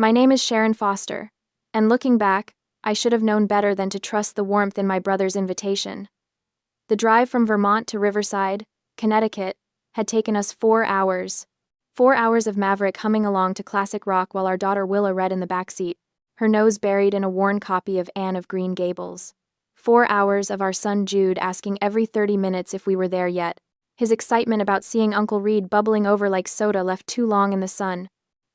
My name is Sharon Foster, and looking back, I should have known better than to trust the warmth in my brother's invitation. The drive from Vermont to Riverside, Connecticut, had taken us 4 hours. 4 hours of Maverick humming along to classic rock while our daughter Willa read in the back seat, her nose buried in a worn copy of Anne of Green Gables. 4 hours of our son Jude asking every 30 minutes if we were there yet. His excitement about seeing Uncle Reed bubbling over like soda left too long in the sun.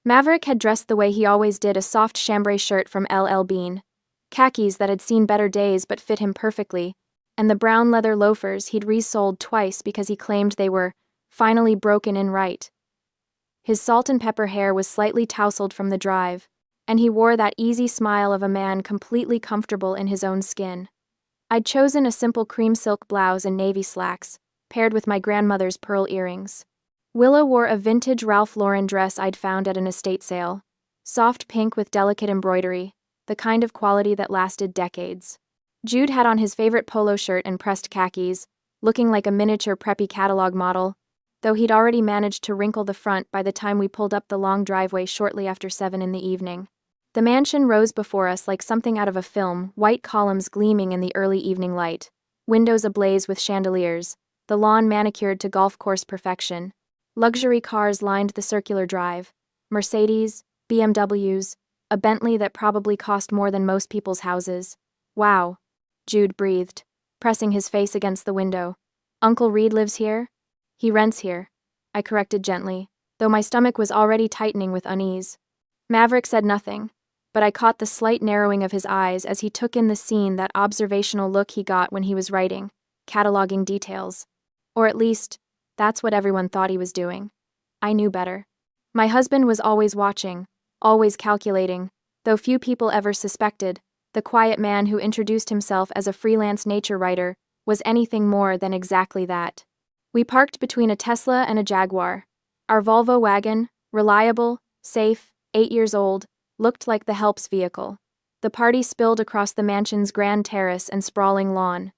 Maverick had dressed the way he always did, a soft chambray shirt from LL Bean, khakis that had seen better days but fit him perfectly, and the brown leather loafers he'd resoled twice because he claimed they were finally broken in right. His salt and pepper hair was slightly tousled from the drive, and he wore that easy smile of a man completely comfortable in his own skin. I'd chosen a simple cream silk blouse and navy slacks, paired with my grandmother's pearl earrings. Willa wore a vintage Ralph Lauren dress I'd found at an estate sale, soft pink with delicate embroidery, the kind of quality that lasted decades. Jude had on his favorite polo shirt and pressed khakis, looking like a miniature preppy catalog model, though he'd already managed to wrinkle the front by the time we pulled up the long driveway shortly after 7 in the evening. The mansion rose before us like something out of a film, white columns gleaming in the early evening light, windows ablaze with chandeliers, the lawn manicured to golf course perfection. Luxury cars lined the circular drive, Mercedes, BMWs, a Bentley that probably cost more than most people's houses. Wow, Jude breathed, pressing his face against the window. Uncle Reed lives here? He rents here, I corrected gently, though my stomach was already tightening with unease. Maverick said nothing, but I caught the slight narrowing of his eyes as he took in the scene, that observational look he got when he was writing, cataloging details. Or at least, that's what everyone thought he was doing. I knew better. My husband was always watching, always calculating, though few people ever suspected. The quiet man who introduced himself as a freelance nature writer was anything more than exactly that. We parked between a Tesla and a Jaguar. Our Volvo wagon, reliable, safe, 8 years old, looked like the help's vehicle. The party spilled across the mansion's grand terrace and sprawling lawn.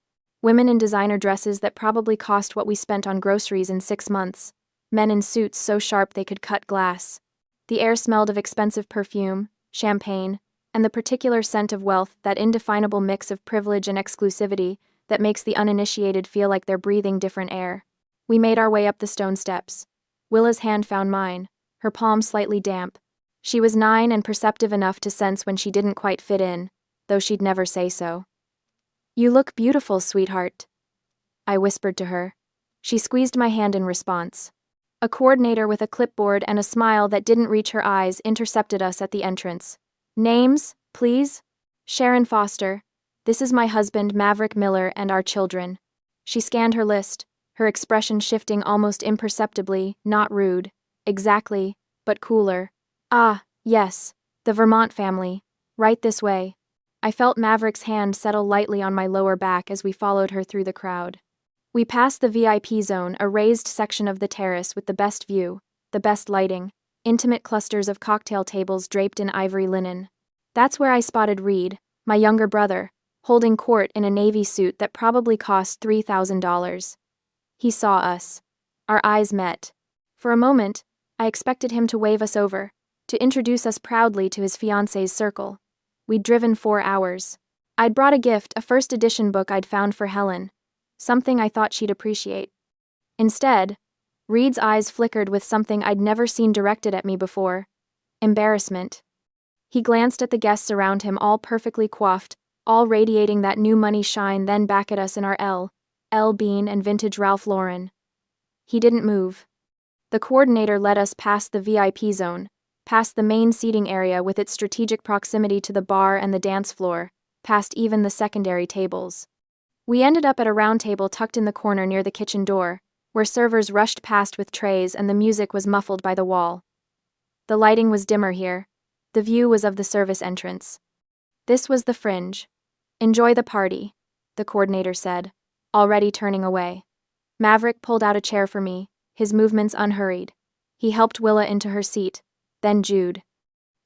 Women in designer dresses that probably cost what we spent on groceries in 6 months. Men in suits so sharp they could cut glass. The air smelled of expensive perfume, champagne, and the particular scent of wealth, that indefinable mix of privilege and exclusivity that makes the uninitiated feel like they're breathing different air. We made our way up the stone steps. Willa's hand found mine, her palm slightly damp. She was 9 and perceptive enough to sense when she didn't quite fit in, though she'd never say so. You look beautiful, sweetheart, I whispered to her. She squeezed my hand in response. A coordinator with a clipboard and a smile that didn't reach her eyes intercepted us at the entrance. Names, please? Sharon Foster. This is my husband, Maverick Miller, and our children. She scanned her list, her expression shifting almost imperceptibly, not rude. Exactly, but cooler. Ah, yes, the Vermont family. Right this way. I felt Maverick's hand settle lightly on my lower back as we followed her through the crowd. We passed the VIP zone, a raised section of the terrace with the best view, the best lighting, intimate clusters of cocktail tables draped in ivory linen. That's where I spotted Reed, my younger brother, holding court in a navy suit that probably cost $3,000. He saw us. Our eyes met. For a moment, I expected him to wave us over, to introduce us proudly to his fiancée's circle. We'd driven 4 hours. I'd brought a gift, a first edition book I'd found for Helen, something I thought she'd appreciate. Instead, Reed's eyes flickered with something I'd never seen directed at me before: embarrassment. He glanced at the guests around him, all perfectly coiffed, all radiating that new money shine, then back at us in our L. Bean and vintage Ralph Lauren. He didn't move. The coordinator led us past the VIP zone, past the main seating area with its strategic proximity to the bar and the dance floor, past even the secondary tables. We ended up at a round table tucked in the corner near the kitchen door, where servers rushed past with trays and the music was muffled by the wall. The lighting was dimmer here. The view was of the service entrance. This was the fringe. Enjoy the party, the coordinator said, already turning away. Maverick pulled out a chair for me, his movements unhurried. He helped Willa into her seat, then Jude.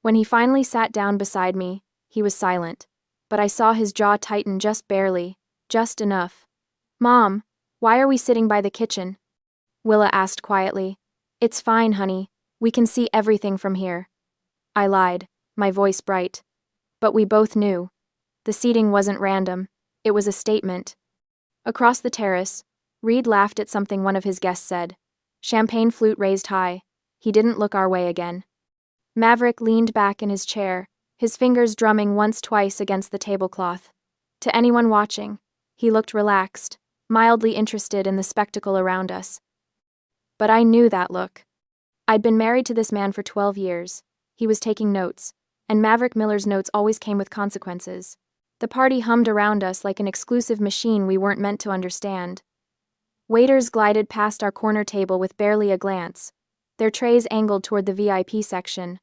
When he finally sat down beside me, he was silent, but I saw his jaw tighten just barely, just enough. Mom, why are we sitting by the kitchen? Willa asked quietly. It's fine, honey. We can see everything from here. I lied, my voice bright. But we both knew. The seating wasn't random. It was a statement. Across the terrace, Reed laughed at something one of his guests said. Champagne flute raised high. He didn't look our way again. Maverick leaned back in his chair, his fingers drumming once-twice against the tablecloth. To anyone watching, he looked relaxed, mildly interested in the spectacle around us. But I knew that look. I'd been married to this man for 12 years. He was taking notes, and Maverick Miller's notes always came with consequences. The party hummed around us like an exclusive machine we weren't meant to understand. Waiters glided past our corner table with barely a glance, their trays angled toward the VIP section.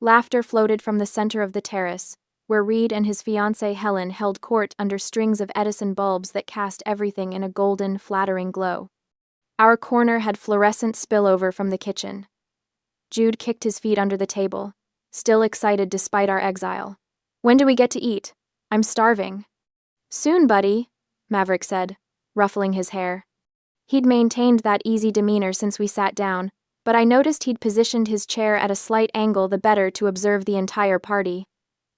Laughter floated from the center of the terrace, where Reed and his fiancée Helen held court under strings of Edison bulbs that cast everything in a golden, flattering glow. Our corner had fluorescent spillover from the kitchen. Jude kicked his feet under the table, still excited despite our exile. When do we get to eat? I'm starving. Soon, buddy, Maverick said, ruffling his hair. He'd maintained that easy demeanor since we sat down, but I noticed he'd positioned his chair at a slight angle the better to observe the entire party.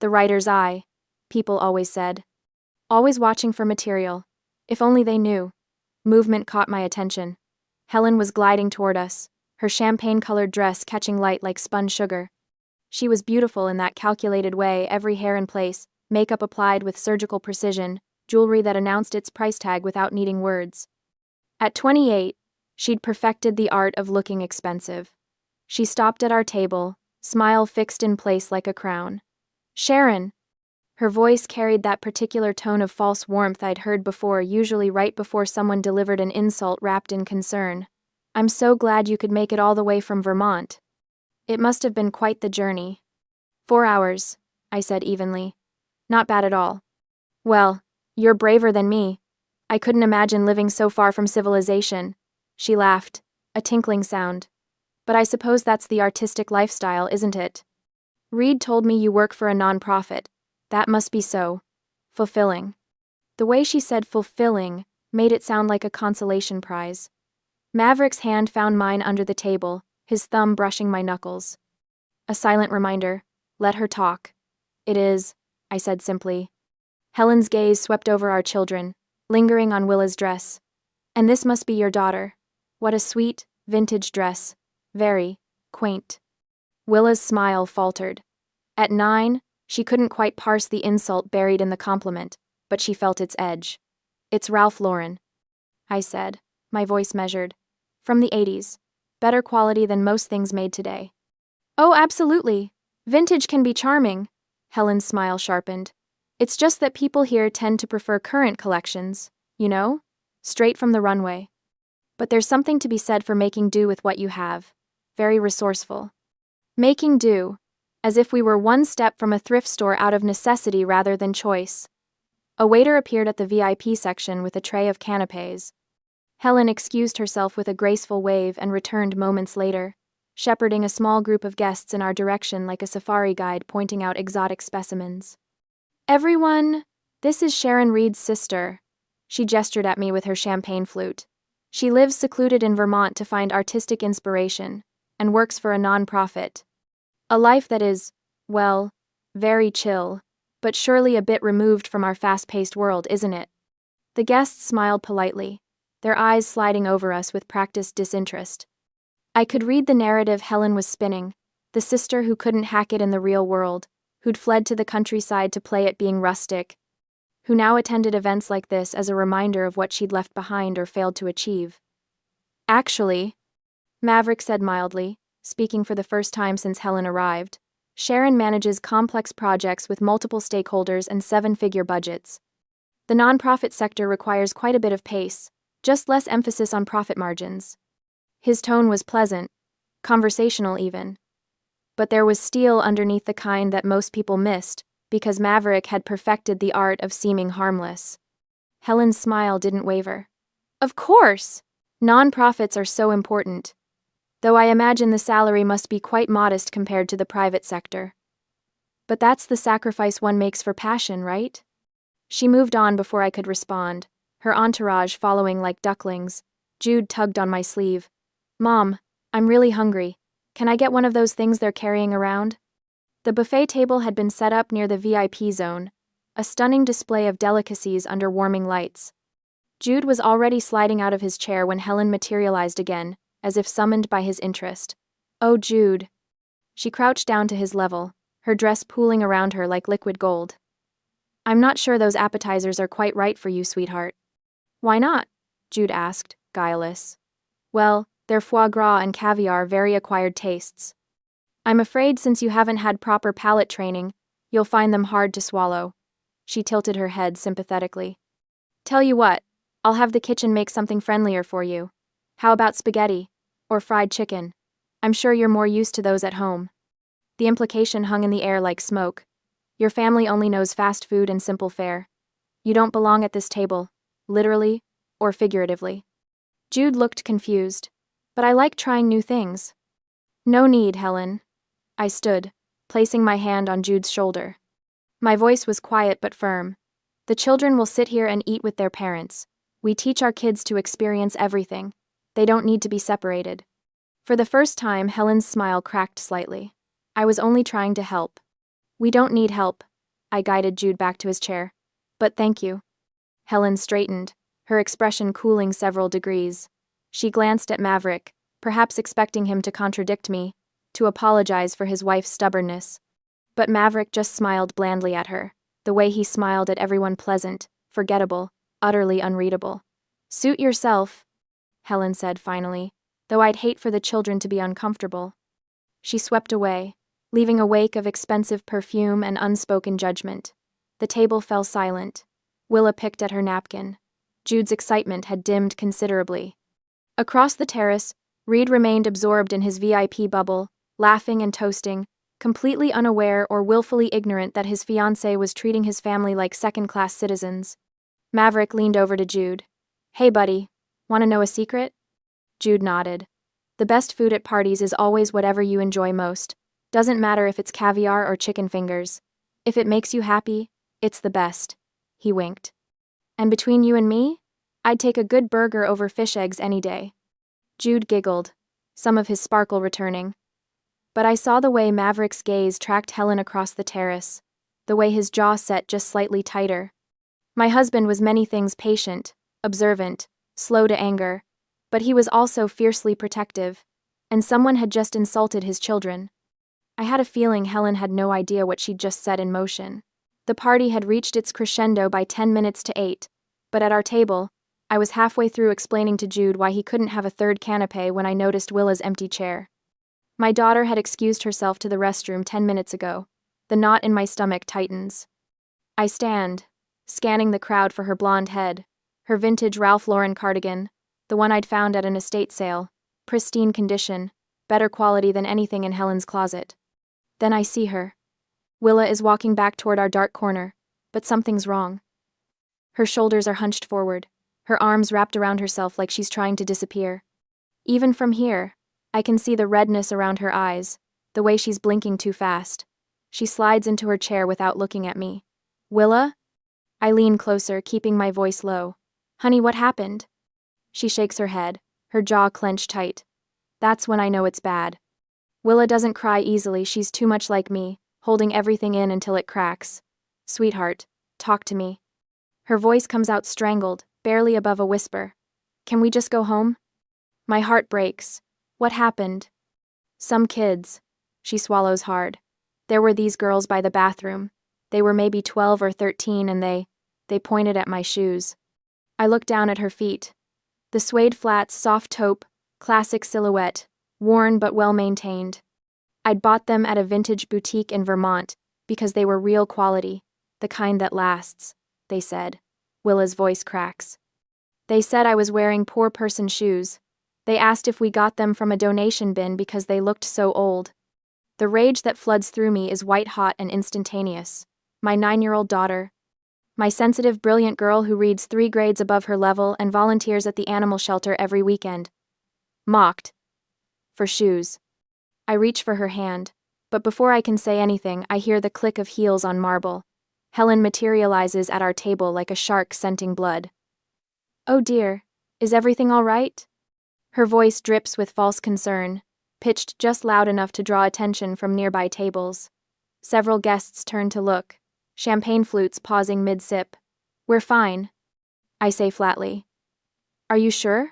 The writer's eye, people always said. Always watching for material. If only they knew. Movement caught my attention. Helen was gliding toward us, her champagne-colored dress catching light like spun sugar. She was beautiful in that calculated way, every hair in place, makeup applied with surgical precision, jewelry that announced its price tag without needing words. At 28, she'd perfected the art of looking expensive. She stopped at our table, smile fixed in place like a crown. Sharon! Her voice carried that particular tone of false warmth I'd heard before, usually right before someone delivered an insult wrapped in concern. I'm so glad you could make it all the way from Vermont. It must have been quite the journey. 4 hours, I said evenly. Not bad at all. Well, you're braver than me. I couldn't imagine living so far from civilization. She laughed, a tinkling sound. But I suppose that's the artistic lifestyle, isn't it? Reed told me you work for a nonprofit. That must be so. Fulfilling. The way she said fulfilling made it sound like a consolation prize. Maverick's hand found mine under the table, his thumb brushing my knuckles. A silent reminder. Let her talk. It is, I said simply. Helen's gaze swept over our children, lingering on Willa's dress. And this must be your daughter. What a sweet, vintage dress. Very quaint. Willa's smile faltered. At 9, she couldn't quite parse the insult buried in the compliment, but she felt its edge. It's Ralph Lauren, I said, my voice measured. From the 80s. Better quality than most things made today. Oh, absolutely. Vintage can be charming. Helen's smile sharpened. It's just that people here tend to prefer current collections, you know? Straight from the runway. But there's something to be said for making do with what you have. Very resourceful. Making do. As if we were one step from a thrift store out of necessity rather than choice. A waiter appeared at the VIP section with a tray of canapés. Helen excused herself with a graceful wave and returned moments later, shepherding a small group of guests in our direction like a safari guide pointing out exotic specimens. Everyone, this is Sharon Reed's sister. She gestured at me with her champagne flute. She lives secluded in Vermont to find artistic inspiration, and works for a nonprofit. A life that is, well, very chill, but surely a bit removed from our fast-paced world, isn't it? The guests smiled politely, their eyes sliding over us with practiced disinterest. I could read the narrative Helen was spinning, the sister who couldn't hack it in the real world, who'd fled to the countryside to play at being rustic, who now attended events like this as a reminder of what she'd left behind or failed to achieve. Actually, Maverick said mildly, speaking for the first time since Helen arrived, Sharon manages complex projects with multiple stakeholders and 7-figure budgets. The nonprofit sector requires quite a bit of pace, just less emphasis on profit margins. His tone was pleasant, conversational even. But there was steel underneath the kind that most people missed, because Maverick had perfected the art of seeming harmless. Helen's smile didn't waver. Of course! Nonprofits are so important. Though I imagine the salary must be quite modest compared to the private sector. But that's the sacrifice one makes for passion, right? She moved on before I could respond, her entourage following like ducklings. Jude tugged on my sleeve. Mom, I'm really hungry. Can I get one of those things they're carrying around? The buffet table had been set up near the VIP zone, a stunning display of delicacies under warming lights. Jude was already sliding out of his chair when Helen materialized again, as if summoned by his interest. "Oh, Jude." She crouched down to his level, her dress pooling around her like liquid gold. "I'm not sure those appetizers are quite right for you, sweetheart." "Why not?" Jude asked, guileless. "Well, they're foie gras and caviar, very acquired tastes. I'm afraid since you haven't had proper palate training, you'll find them hard to swallow." She tilted her head sympathetically. "Tell you what, I'll have the kitchen make something friendlier for you. How about spaghetti? Or fried chicken? I'm sure you're more used to those at home." The implication hung in the air like smoke. Your family only knows fast food and simple fare. You don't belong at this table, literally or figuratively. Jude looked confused. "But I like trying new things." "No need, Helen." I stood, placing my hand on Jude's shoulder. My voice was quiet but firm. "The children will sit here and eat with their parents. We teach our kids to experience everything. They don't need to be separated." For the first time, Helen's smile cracked slightly. "I was only trying to help." "We don't need help." I guided Jude back to his chair. "But thank you." Helen straightened, her expression cooling several degrees. She glanced at Maverick, perhaps expecting him to contradict me, to apologize for his wife's stubbornness. But Maverick just smiled blandly at her, the way he smiled at everyone, pleasant, forgettable, utterly unreadable. "Suit yourself," Helen said finally, "though I'd hate for the children to be uncomfortable." She swept away, leaving a wake of expensive perfume and unspoken judgment. The table fell silent. Willa picked at her napkin. Jude's excitement had dimmed considerably. Across the terrace, Reed remained absorbed in his VIP bubble, laughing and toasting, completely unaware or willfully ignorant that his fiancée was treating his family like second-class citizens. Maverick leaned over to Jude. "Hey, buddy, want to know a secret?" Jude nodded. "The best food at parties is always whatever you enjoy most. Doesn't matter if it's caviar or chicken fingers. If it makes you happy, it's the best." He winked. "And between you and me, I'd take a good burger over fish eggs any day." Jude giggled, some of his sparkle returning. But I saw the way Maverick's gaze tracked Helen across the terrace, the way his jaw set just slightly tighter. My husband was many things: patient, observant, slow to anger, but he was also fiercely protective, and someone had just insulted his children. I had a feeling Helen had no idea what she'd just set in motion. The party had reached its crescendo by 10 minutes to 8, but at our table, I was halfway through explaining to Jude why he couldn't have a third canapé when I noticed Willa's empty chair. My daughter had excused herself to the restroom 10 minutes ago. The knot in my stomach tightens. I stand, scanning the crowd for her blonde head, her vintage Ralph Lauren cardigan, the one I'd found at an estate sale, pristine condition, better quality than anything in Helen's closet. Then I see her. Willa is walking back toward our dark corner, but something's wrong. Her shoulders are hunched forward, her arms wrapped around herself like she's trying to disappear. Even from here, I can see the redness around her eyes, the way she's blinking too fast. She slides into her chair without looking at me. "Willa?" I lean closer, keeping my voice low. "Honey, what happened?" She shakes her head, her jaw clenched tight. That's when I know it's bad. Willa doesn't cry easily, she's too much like me, holding everything in until it cracks. "Sweetheart, talk to me." Her voice comes out strangled, barely above a whisper. "Can we just go home?" My heart breaks. What happened? "Some kids." She swallows hard. "There were these girls by the bathroom. They were maybe 12 or 13 and they pointed at my shoes." I look down at her feet. The suede flats, soft taupe, classic silhouette, worn but well-maintained. I'd bought them at a vintage boutique in Vermont because they were real quality, the kind that lasts, they said. Willa's voice cracks. "They said I was wearing poor person shoes. They asked if we got them from a donation bin because they looked so old." The rage that floods through me is white-hot and instantaneous. My 9-year-old daughter, my sensitive, brilliant girl who reads 3 grades above her level and volunteers at the animal shelter every weekend, mocked for shoes. I reach for her hand, but before I can say anything, I hear the click of heels on marble. Helen materializes at our table like a shark scenting blood. "Oh dear, is everything all right?" Her voice drips with false concern, pitched just loud enough to draw attention from nearby tables. Several guests turn to look, champagne flutes pausing mid-sip. We're fine, I say flatly. Are you sure?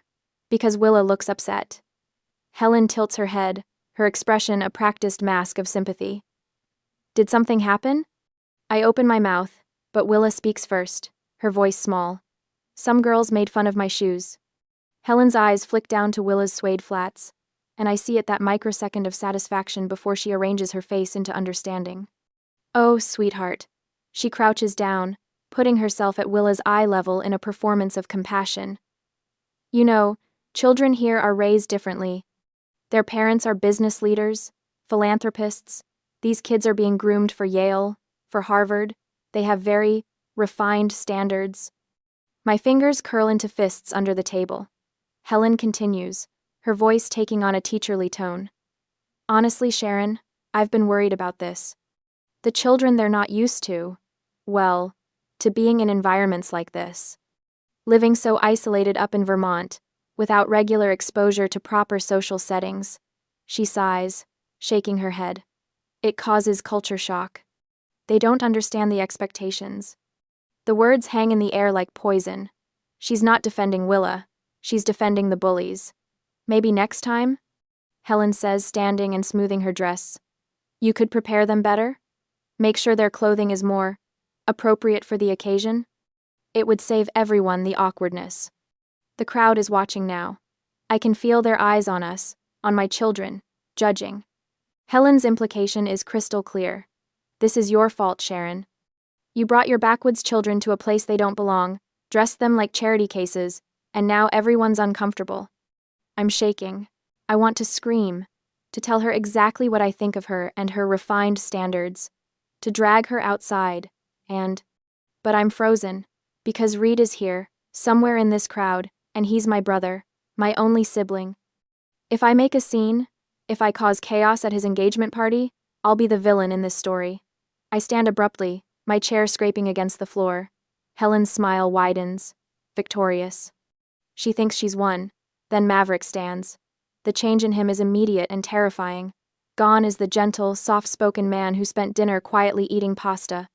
Because Willa looks upset. Helen tilts her head, her expression a practiced mask of sympathy. Did something happen? I open my mouth, but Willa speaks first, her voice small. Some girls made fun of my shoes. Helen's eyes flick down to Willa's suede flats, and I see it that microsecond of satisfaction before she arranges her face into understanding. Oh, sweetheart. She crouches down, putting herself at Willa's eye level in a performance of compassion. You know, children here are raised differently. Their parents are business leaders, philanthropists. These kids are being groomed for Yale, for Harvard. They have very refined standards. My fingers curl into fists under the table. Helen continues, her voice taking on a teacherly tone. Honestly, Sharon, I've been worried about this. The children they're not used to, well, to being in environments like this. Living so isolated up in Vermont, without regular exposure to proper social settings. She sighs, shaking her head. It causes culture shock. They don't understand the expectations. The words hang in the air like poison. She's not defending Willa. She's defending the bullies. Maybe next time? Helen says, standing and smoothing her dress. You could prepare them better? Make sure their clothing is more appropriate for the occasion? It would save everyone the awkwardness. The crowd is watching now. I can feel their eyes on us, on my children, judging. Helen's implication is crystal clear. This is your fault, Sharon. You brought your backwoods children to a place they don't belong, dressed them like charity cases, and now everyone's uncomfortable. I'm shaking. I want to scream, to tell her exactly what I think of her and her refined standards, to drag her outside, but I'm frozen, because Reed is here, somewhere in this crowd, and he's my brother, my only sibling. If I make a scene, if I cause chaos at his engagement party, I'll be the villain in this story. I stand abruptly, my chair scraping against the floor. Helen's smile widens, victorious. She thinks she's won. Then Maverick stands. The change in him is immediate and terrifying. Gone is the gentle, soft-spoken man who spent dinner quietly eating pasta.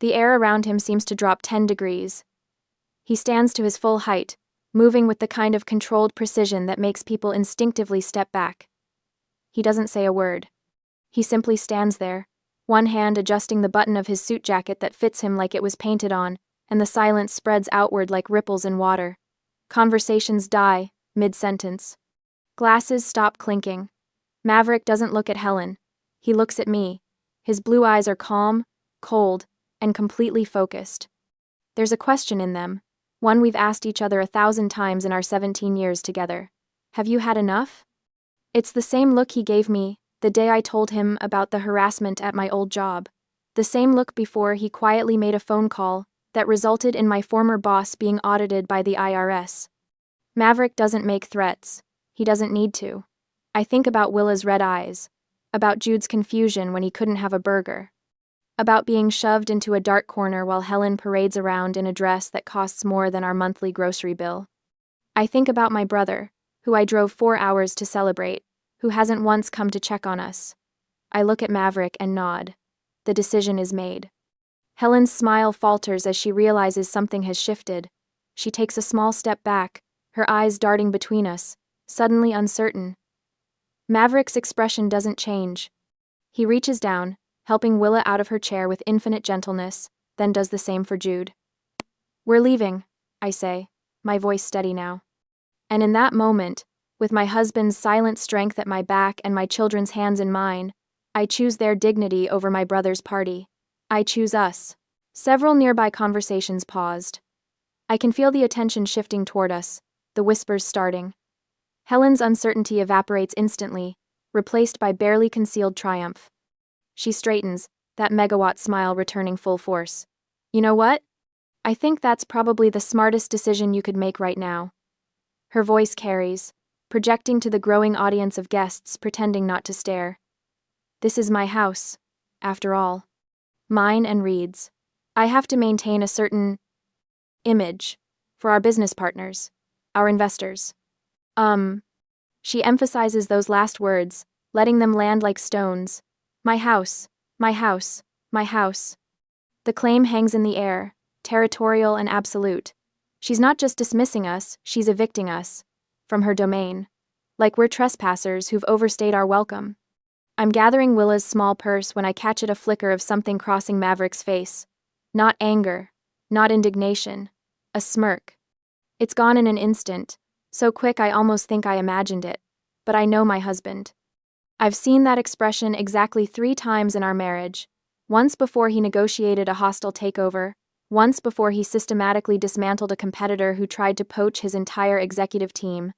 The air around him seems to drop 10 degrees. He stands to his full height, moving with the kind of controlled precision that makes people instinctively step back. He doesn't say a word. He simply stands there, one hand adjusting the button of his suit jacket that fits him like it was painted on, and the silence spreads outward like ripples in water. Conversations die, mid-sentence. Glasses stop clinking. Maverick doesn't look at Helen. He looks at me. His blue eyes are calm, cold, and completely focused. There's a question in them, one we've asked each other 1,000 times in our 17 years together. Have you had enough? It's the same look he gave me the day I told him about the harassment at my old job. The same look before he quietly made a phone call that resulted in my former boss being audited by the IRS. Maverick doesn't make threats. He doesn't need to. I think about Willa's red eyes, about Jude's confusion when he couldn't have a burger, about being shoved into a dark corner while Helen parades around in a dress that costs more than our monthly grocery bill. I think about my brother, who I drove 4 hours to celebrate, who hasn't once come to check on us. I look at Maverick and nod. The decision is made. Helen's smile falters as she realizes something has shifted. She takes a small step back, her eyes darting between us, suddenly uncertain. Maverick's expression doesn't change. He reaches down, helping Willa out of her chair with infinite gentleness, then does the same for Jude. We're leaving, I say, my voice steady now. And in that moment, with my husband's silent strength at my back and my children's hands in mine, I choose their dignity over my brother's party. I choose us. Several nearby conversations paused. I can feel the attention shifting toward us, the whispers starting. Helen's uncertainty evaporates instantly, replaced by barely concealed triumph. She straightens, that megawatt smile returning full force. You know what? I think that's probably the smartest decision you could make right now. Her voice carries, projecting to the growing audience of guests pretending not to stare. This is my house, after all. Mine and Reed's. I have to maintain a certain image for our business partners, our investors. She emphasizes those last words, letting them land like stones. My house, My house. My house. The claim hangs in the air, territorial and absolute. She's not just dismissing us, she's evicting us. From her domain. Like we're trespassers who've overstayed our welcome. I'm gathering Willa's small purse when I catch at a flicker of something crossing Maverick's face. Not anger. Not indignation. A smirk. It's gone in an instant, so quick I almost think I imagined it. But I know my husband. I've seen that expression exactly 3 times in our marriage. Once before he negotiated a hostile takeover, once before he systematically dismantled a competitor who tried to poach his entire executive team,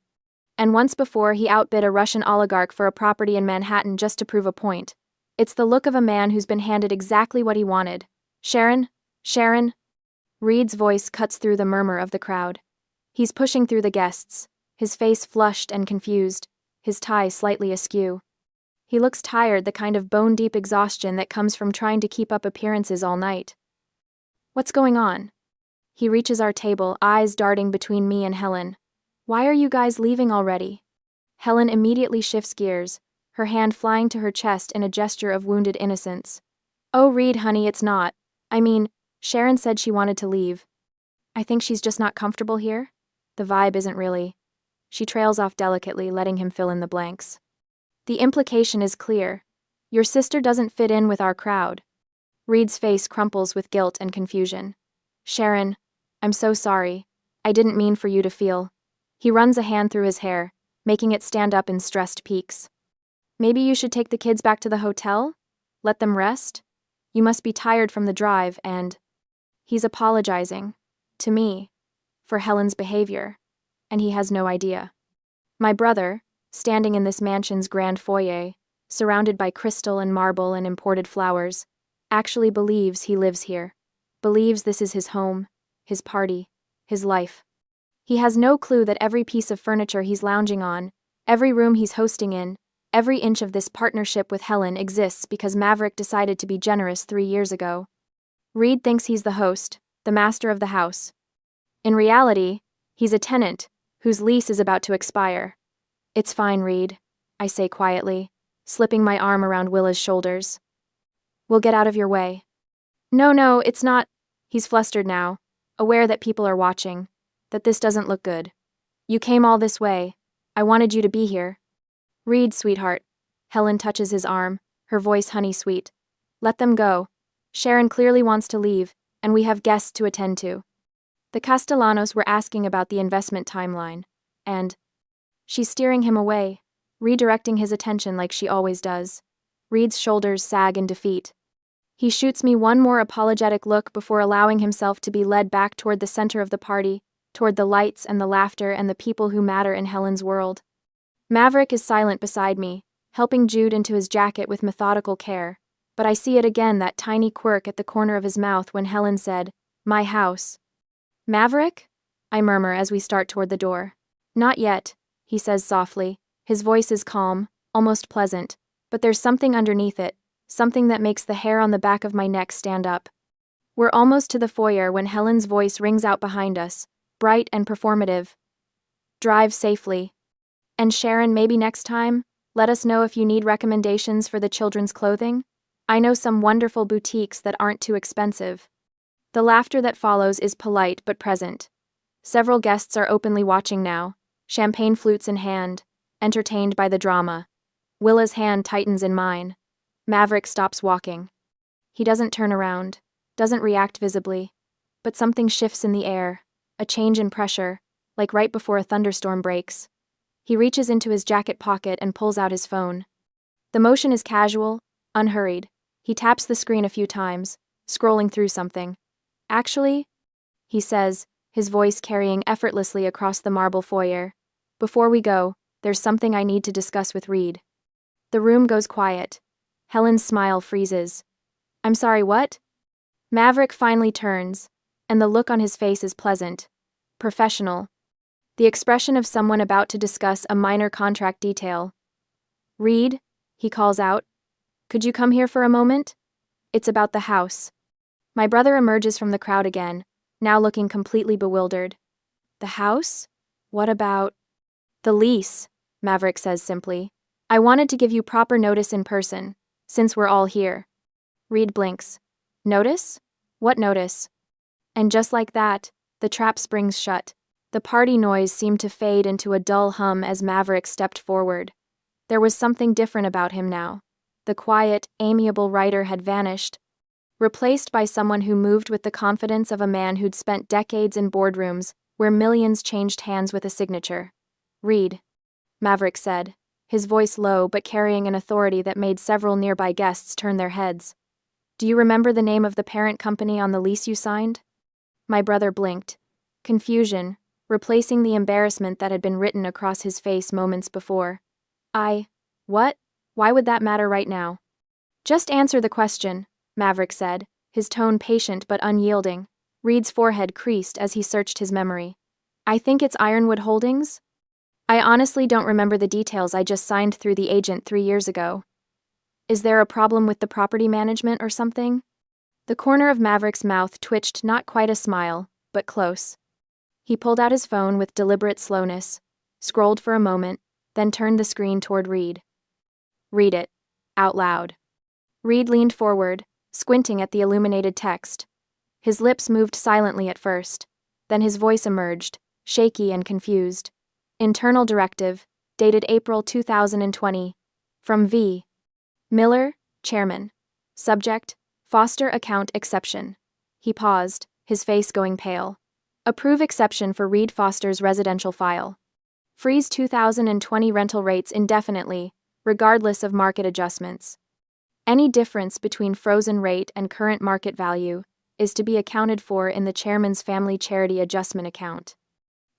and once before he outbid a Russian oligarch for a property in Manhattan just to prove a point. It's the look of a man who's been handed exactly what he wanted. Sharon? Sharon? Reed's voice cuts through the murmur of the crowd. He's pushing through the guests, his face flushed and confused, his tie slightly askew. He looks tired, the kind of bone-deep exhaustion that comes from trying to keep up appearances all night. What's going on? He reaches our table, eyes darting between me and Helen. Why are you guys leaving already? Helen immediately shifts gears, her hand flying to her chest in a gesture of wounded innocence. Oh, Reed, honey, it's not. I mean, Sharon said she wanted to leave. I think she's just not comfortable here. The vibe isn't really. She trails off delicately, letting him fill in the blanks. The implication is clear. Your sister doesn't fit in with our crowd. Reed's face crumples with guilt and confusion. Sharon, I'm so sorry. I didn't mean for you to feel. He runs a hand through his hair, making it stand up in stressed peaks. Maybe you should take the kids back to the hotel? Let them rest? You must be tired from the drive and... He's apologizing. To me. For Helen's behavior. And he has no idea. My brother, standing in this mansion's grand foyer, surrounded by crystal and marble and imported flowers, actually believes he lives here. Believes this is his home, his party, his life. He has no clue that every piece of furniture he's lounging on, every room he's hosting in, every inch of this partnership with Helen exists because Maverick decided to be generous 3 years ago. Reed thinks he's the host, the master of the house. In reality, he's a tenant, whose lease is about to expire. It's fine, Reed, I say quietly, slipping my arm around Willa's shoulders. We'll get out of your way. No, it's not. He's flustered now, aware that people are watching, that this doesn't look good. You came all this way. I wanted you to be here. Reed, sweetheart. Helen touches his arm, her voice honey-sweet. Let them go. Sharon clearly wants to leave, and we have guests to attend to. The Castellanos were asking about the investment timeline, and... She's steering him away, redirecting his attention like she always does. Reed's shoulders sag in defeat. He shoots me one more apologetic look before allowing himself to be led back toward the center of the party, toward the lights and the laughter and the people who matter in Helen's world. Maverick is silent beside me, helping Jude into his jacket with methodical care, but I see it again, that tiny quirk at the corner of his mouth when Helen said, "My house." Maverick? I murmur as we start toward the door. Not yet, he says softly. His voice is calm, almost pleasant, but there's something underneath it, something that makes the hair on the back of my neck stand up. We're almost to the foyer when Helen's voice rings out behind us, bright and performative. Drive safely. And Sharon, maybe next time, let us know if you need recommendations for the children's clothing. I know some wonderful boutiques that aren't too expensive. The laughter that follows is polite but present. Several guests are openly watching now, champagne flutes in hand, entertained by the drama. Willa's hand tightens in mine. Maverick stops walking. He doesn't turn around, doesn't react visibly, but something shifts in the air, a change in pressure, like right before a thunderstorm breaks. He reaches into his jacket pocket and pulls out his phone. The motion is casual, unhurried. He taps the screen a few times, scrolling through something. Actually, he says, his voice carrying effortlessly across the marble foyer. Before we go, there's something I need to discuss with Reed. The room goes quiet. Helen's smile freezes. I'm sorry, what? Maverick finally turns, and the look on his face is pleasant, professional. The expression of someone about to discuss a minor contract detail. Reed, he calls out. Could you come here for a moment? It's about the house. My brother emerges from the crowd again, now looking completely bewildered. The house? What about... The lease, Maverick says simply. I wanted to give you proper notice in person, since we're all here. Reed blinks. Notice? What notice? And just like that, the trap springs shut. The party noise seemed to fade into a dull hum as Maverick stepped forward. There was something different about him now. The quiet, amiable writer had vanished, replaced by someone who moved with the confidence of a man who'd spent decades in boardrooms where millions changed hands with a signature. Reed, Maverick said, his voice low but carrying an authority that made several nearby guests turn their heads. Do you remember the name of the parent company on the lease you signed? My brother blinked. Confusion, replacing the embarrassment that had been written across his face moments before. What? Why would that matter right now? Just answer the question, Maverick said, his tone patient but unyielding. Reed's forehead creased as he searched his memory. I think it's Ironwood Holdings? I honestly don't remember the details. I just signed through the agent 3 years ago. Is there a problem with the property management or something? The corner of Maverick's mouth twitched, not quite a smile, but close. He pulled out his phone with deliberate slowness, scrolled for a moment, then turned the screen toward Reed. Read it. Out loud. Reed leaned forward, squinting at the illuminated text. His lips moved silently at first, then his voice emerged, shaky and confused. Internal directive, dated April 2020. From V. Miller, Chairman. Subject, Foster Account Exception. He paused, his face going pale. Approve exception for Reed Foster's residential file. Freeze 2020 rental rates indefinitely, regardless of market adjustments. Any difference between frozen rate and current market value is to be accounted for in the chairman's family charity adjustment account.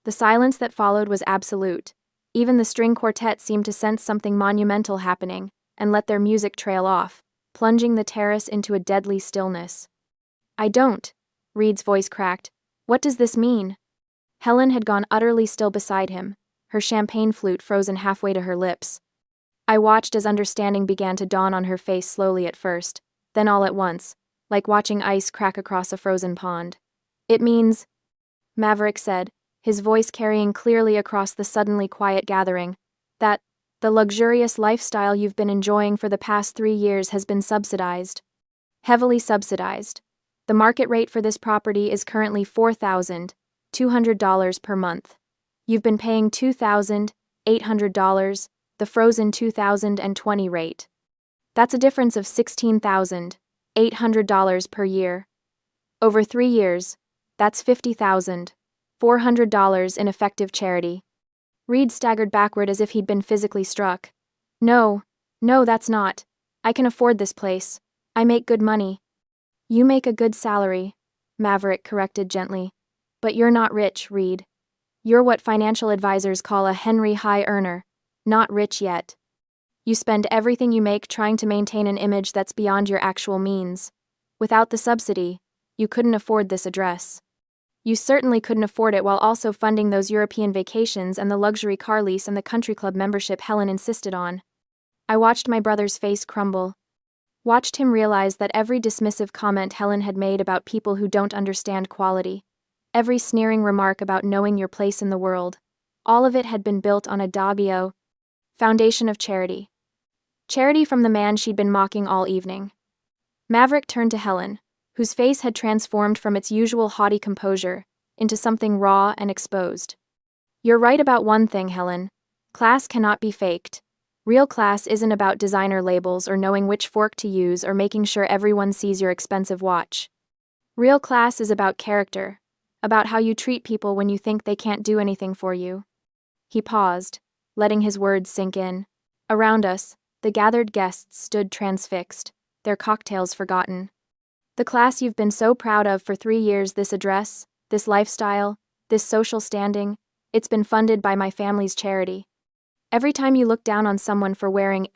The silence that followed was absolute. Even the string quartet seemed to sense something monumental happening and let their music trail off, plunging the terrace into a deadly stillness. I don't, Reed's voice cracked. What does this mean? Helen had gone utterly still beside him, her champagne flute frozen halfway to her lips. I watched as understanding began to dawn on her face slowly at first, then all at once, like watching ice crack across a frozen pond. It means, Maverick said, his voice carrying clearly across the suddenly quiet gathering, that the luxurious lifestyle you've been enjoying for the past 3 years has been subsidized. Heavily subsidized. The market rate for this property is currently $4,200 per month. You've been paying $2,800, the frozen 2020 rate. That's a difference of $16,800 per year. Over 3 years, that's $50,400 in effective charity. Reed staggered backward as if he'd been physically struck. No, that's not. I can afford this place. I make good money. You make a good salary, Maverick corrected gently. But you're not rich, Reed. You're what financial advisors call a Henry High earner, not rich yet. You spend everything you make trying to maintain an image that's beyond your actual means. Without the subsidy, you couldn't afford this address. You certainly couldn't afford it while also funding those European vacations and the luxury car lease and the country club membership Helen insisted on. I watched my brother's face crumble. Watched him realize that every dismissive comment Helen had made about people who don't understand quality, every sneering remark about knowing your place in the world, all of it had been built on a Daggio foundation of charity. Charity from the man she'd been mocking all evening. Maverick turned to Helen, whose face had transformed from its usual haughty composure into something raw and exposed. You're right about one thing, Helen. Class cannot be faked. Real class isn't about designer labels or knowing which fork to use or making sure everyone sees your expensive watch. Real class is about character, about how you treat people when you think they can't do anything for you. He paused, letting his words sink in. Around us, the gathered guests stood transfixed, their cocktails forgotten. The class you've been so proud of for 3 years, this address, this lifestyle, this social standing, it's been funded by my family's charity. Every time you look down on someone for wearing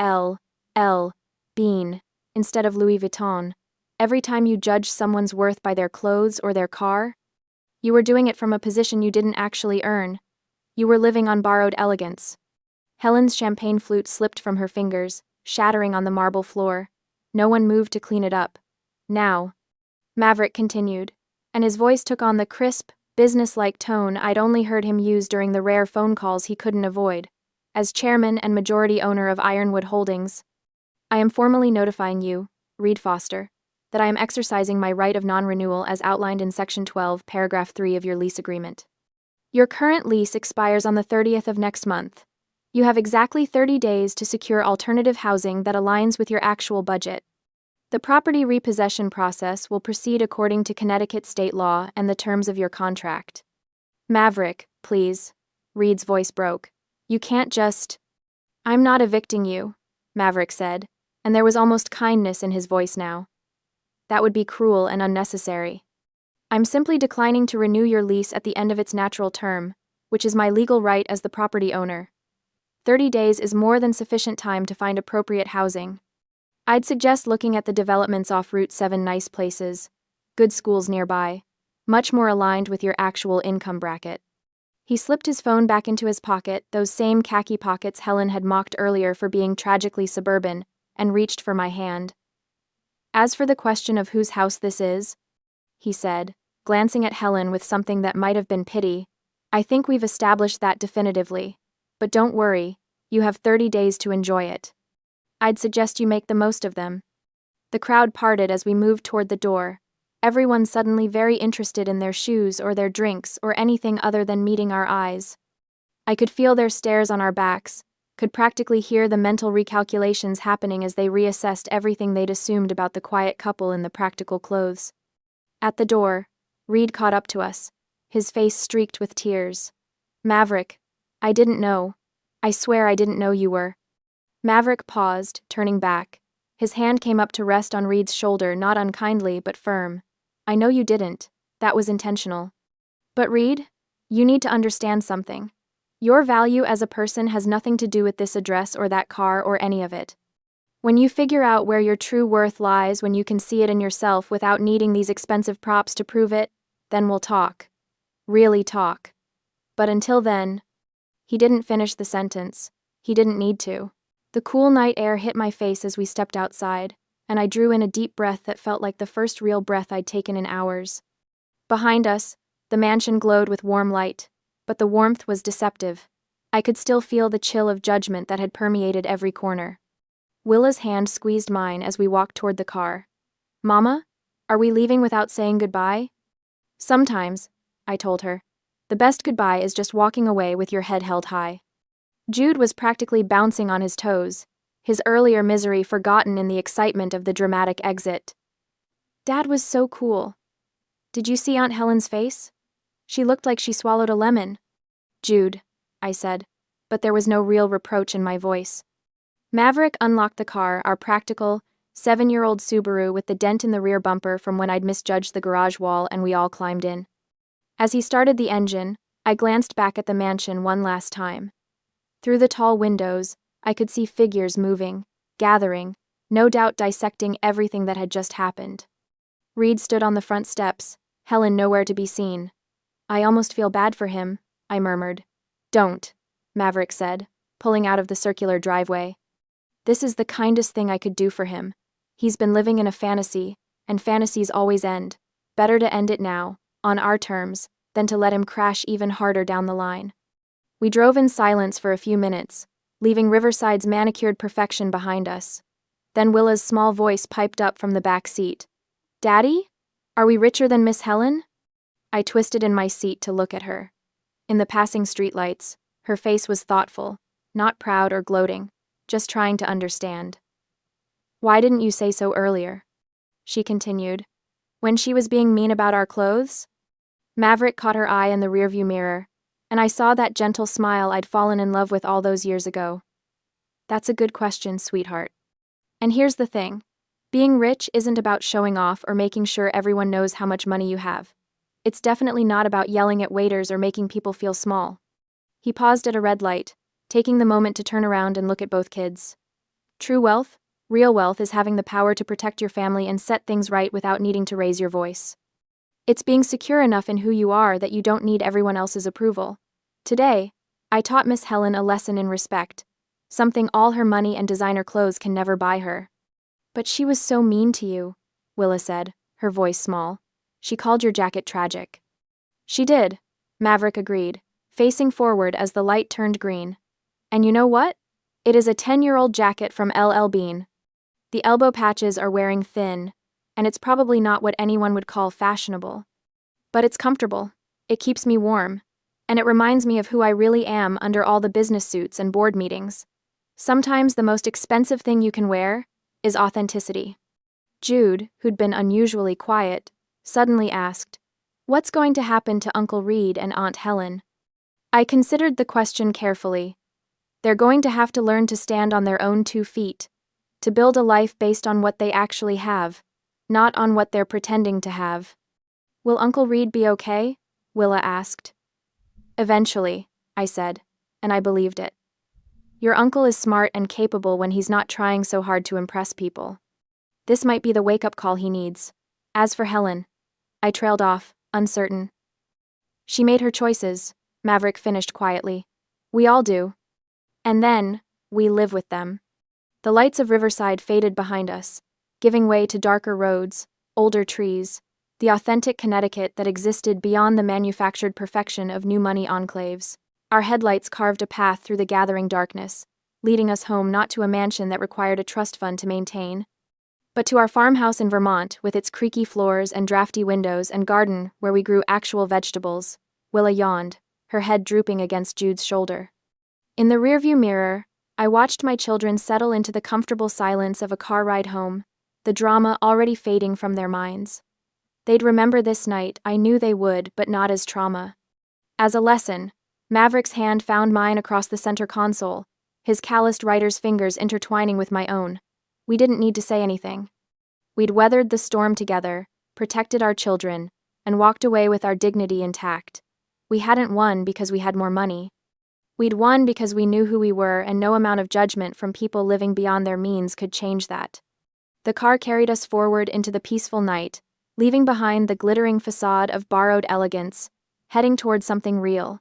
Bean, instead of Louis Vuitton, every time you judge someone's worth by their clothes or their car, you were doing it from a position you didn't actually earn. You were living on borrowed elegance. Helen's champagne flute slipped from her fingers, shattering on the marble floor. No one moved to clean it up. Now, Maverick continued, and his voice took on the crisp, business-like tone I'd only heard him use during the rare phone calls he couldn't avoid. As chairman and majority owner of Ironwood Holdings, I am formally notifying you, Reed Foster, that I am exercising my right of non-renewal as outlined in Section 12, Paragraph 3 of your lease agreement. Your current lease expires on the 30th of next month. You have exactly 30 days to secure alternative housing that aligns with your actual budget. The property repossession process will proceed according to Connecticut state law and the terms of your contract. Maverick, please. Reed's voice broke. You can't just... I'm not evicting you, Maverick said, and there was almost kindness in his voice now. That would be cruel and unnecessary. I'm simply declining to renew your lease at the end of its natural term, which is my legal right as the property owner. 30 days is more than sufficient time to find appropriate housing. I'd suggest looking at the developments off Route 7. Nice places, good schools nearby, much more aligned with your actual income bracket. He slipped his phone back into his pocket, those same khaki pockets Helen had mocked earlier for being tragically suburban, and reached for my hand. As for the question of whose house this is, he said, glancing at Helen with something that might have been pity, I think we've established that definitively. But don't worry, you have 30 days to enjoy it. I'd suggest you make the most of them. The crowd parted as we moved toward the door, everyone suddenly very interested in their shoes or their drinks or anything other than meeting our eyes. I could feel their stares on our backs, could practically hear the mental recalculations happening as they reassessed everything they'd assumed about the quiet couple in the practical clothes. At the door, Reed caught up to us, his face streaked with tears. Maverick, I didn't know. I swear I didn't know you were. Maverick paused, turning back. His hand came up to rest on Reed's shoulder, not unkindly but firm. I know you didn't. That was intentional. But Reed, you need to understand something. Your value as a person has nothing to do with this address or that car or any of it. When you figure out where your true worth lies, when you can see it in yourself without needing these expensive props to prove it, then we'll talk. Really talk. But until then... He didn't finish the sentence. He didn't need to. The cool night air hit my face as we stepped outside, and I drew in a deep breath that felt like the first real breath I'd taken in hours. Behind us, the mansion glowed with warm light, but the warmth was deceptive. I could still feel the chill of judgment that had permeated every corner. Willa's hand squeezed mine as we walked toward the car. Mama, are we leaving without saying goodbye? Sometimes, I told her. The best goodbye is just walking away with your head held high. Jude was practically bouncing on his toes, his earlier misery forgotten in the excitement of the dramatic exit. Dad was so cool. Did you see Aunt Helen's face? She looked like she swallowed a lemon. Jude, I said, but there was no real reproach in my voice. Maverick unlocked the car, our practical, 7-year-old Subaru with the dent in the rear bumper from when I'd misjudged the garage wall, and we all climbed in. As he started the engine, I glanced back at the mansion one last time. Through the tall windows, I could see figures moving, gathering, no doubt dissecting everything that had just happened. Reed stood on the front steps, Helen nowhere to be seen. I almost feel bad for him, I murmured. Don't, Maverick said, pulling out of the circular driveway. This is the kindest thing I could do for him. He's been living in a fantasy, and fantasies always end. Better to end it now, on our terms, than to let him crash even harder down the line. We drove in silence for a few minutes, leaving Riverside's manicured perfection behind us. Then Willa's small voice piped up from the back seat. Daddy? Are we richer than Miss Helen? I twisted in my seat to look at her. In the passing streetlights, her face was thoughtful, not proud or gloating, just trying to understand. Why didn't you say so earlier? She continued. When she was being mean about our clothes? Maverick caught her eye in the rearview mirror, and I saw that gentle smile I'd fallen in love with all those years ago. That's a good question, sweetheart. And here's the thing. Being rich isn't about showing off or making sure everyone knows how much money you have. It's definitely not about yelling at waiters or making people feel small. He paused at a red light, taking the moment to turn around and look at both kids. True wealth, real wealth, is having the power to protect your family and set things right without needing to raise your voice. It's being secure enough in who you are that you don't need everyone else's approval. Today, I taught Miss Helen a lesson in respect, something all her money and designer clothes can never buy her. But she was so mean to you, Willa said, her voice small. She called your jacket tragic. She did, Maverick agreed, facing forward as the light turned green. And you know what? It is a 10-year-old jacket from LL Bean. The elbow patches are wearing thin, and it's probably not what anyone would call fashionable. But it's comfortable. It keeps me warm. And it reminds me of who I really am under all the business suits and board meetings. Sometimes the most expensive thing you can wear is authenticity. Jude, who'd been unusually quiet, suddenly asked, "What's going to happen to Uncle Reed and Aunt Helen?" I considered the question carefully. They're going to have to learn to stand on their own 2 feet, to build a life based on what they actually have, not on what they're pretending to have. "Will Uncle Reed be okay?" Willa asked. "Eventually," I said, and I believed it. Your uncle is smart and capable when he's not trying so hard to impress people. This might be the wake-up call he needs. As for Helen, I trailed off, uncertain. "She made her choices," Maverick finished quietly. "We all do. And then, we live with them." The lights of Riverside faded behind us, giving way to darker roads, older trees, the authentic Connecticut that existed beyond the manufactured perfection of new money enclaves. Our headlights carved a path through the gathering darkness, leading us home not to a mansion that required a trust fund to maintain, but to our farmhouse in Vermont with its creaky floors and drafty windows and garden where we grew actual vegetables. Willa yawned, her head drooping against Jude's shoulder. In the rearview mirror, I watched my children settle into the comfortable silence of a car ride home, the drama already fading from their minds. They'd remember this night, I knew they would, but not as trauma. As a lesson, Maverick's hand found mine across the center console, his calloused writer's fingers intertwining with my own. We didn't need to say anything. We'd weathered the storm together, protected our children, and walked away with our dignity intact. We hadn't won because we had more money. We'd won because we knew who we were, and no amount of judgment from people living beyond their means could change that. The car carried us forward into the peaceful night, leaving behind the glittering facade of borrowed elegance, heading toward something real.